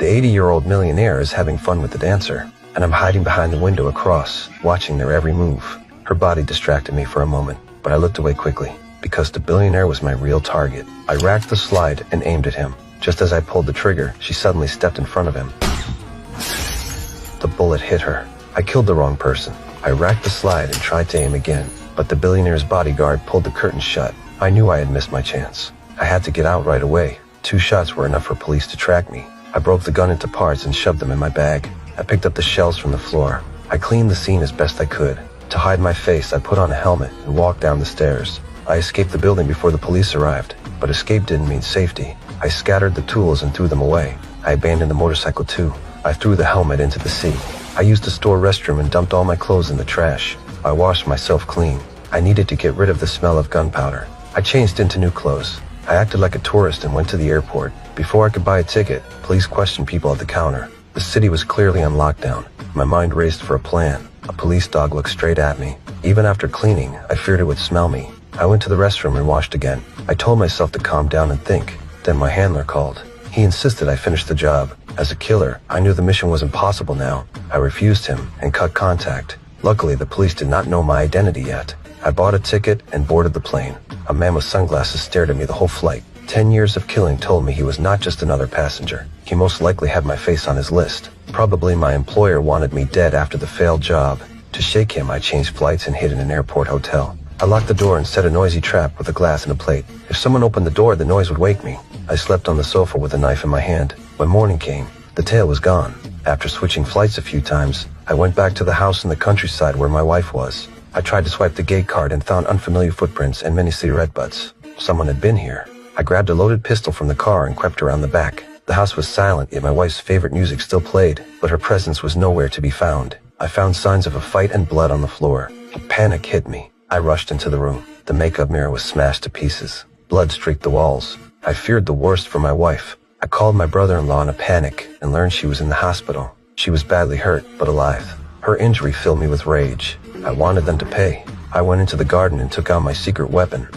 The 80-year-old millionaire is having fun with the dancer, and I'm hiding behind the window across, watching their every move. Her body distracted me for a moment, but I looked away quickly, because the billionaire was my real target. I racked the slide and aimed at him. Just as I pulled the trigger, she suddenly stepped in front of him. The bullet hit her. I killed the wrong person. I racked the slide and tried to aim again, but the billionaire's bodyguard pulled the curtain shut. I knew I had missed my chance. I had to get out right away. 2 shots were enough for police to track me. I broke the gun into parts and shoved them in my bag. I picked up the shells from the floor. I cleaned the scene as best I could. To hide my face, I put on a helmet and walked down the stairs. I escaped the building before the police arrived, but escape didn't mean safety. I scattered the tools and threw them away. I abandoned the motorcycle too. I threw the helmet into the sea. I used the store restroom and dumped all my clothes in the trash. I washed myself clean. I needed to get rid of the smell of gunpowder. I changed into new clothes. I acted like a tourist and went to the airport. Before I could buy a ticket, police questioned people at the counter. The city was clearly on lockdown. My mind raced for a plan. A police dog looked straight at me. Even after cleaning, I feared it would smell me. I went to the restroom and washed again. I told myself to calm down and think. Then my handler called. He insisted I finish the job. As a killer, I knew the mission was impossible now. I refused him and cut contact. Luckily, the police did not know my identity yet. I bought a ticket and boarded the plane. A man with sunglasses stared at me the whole flight. 10 years of killing told me he was not just another passenger. He most likely had my face on his list. Probably my employer wanted me dead after the failed job. To shake him, I changed flights and hid in an airport hotel. I locked the door and set a noisy trap with a glass and a plate. If someone opened the door, the noise would wake me. I slept on the sofa with a knife in my hand. When morning came, the tail was gone. After switching flights a few times, I went back to the house in the countryside where my wife was. I tried to swipe the gate card and found unfamiliar footprints and many cigarette butts. Someone had been here. I grabbed a loaded pistol from the car and crept around the back. The house was silent, yet my wife's favorite music still played, but her presence was nowhere to be found. I found signs of a fight and blood on the floor. Panic hit me. I rushed into the room. The makeup mirror was smashed to pieces. Blood streaked the walls. I feared the worst for my wife. I called my brother-in-law in a panic and learned she was in the hospital. She was badly hurt, but alive. Her injury filled me with rage. I wanted them to pay. I went into the garden and took out my secret weapon.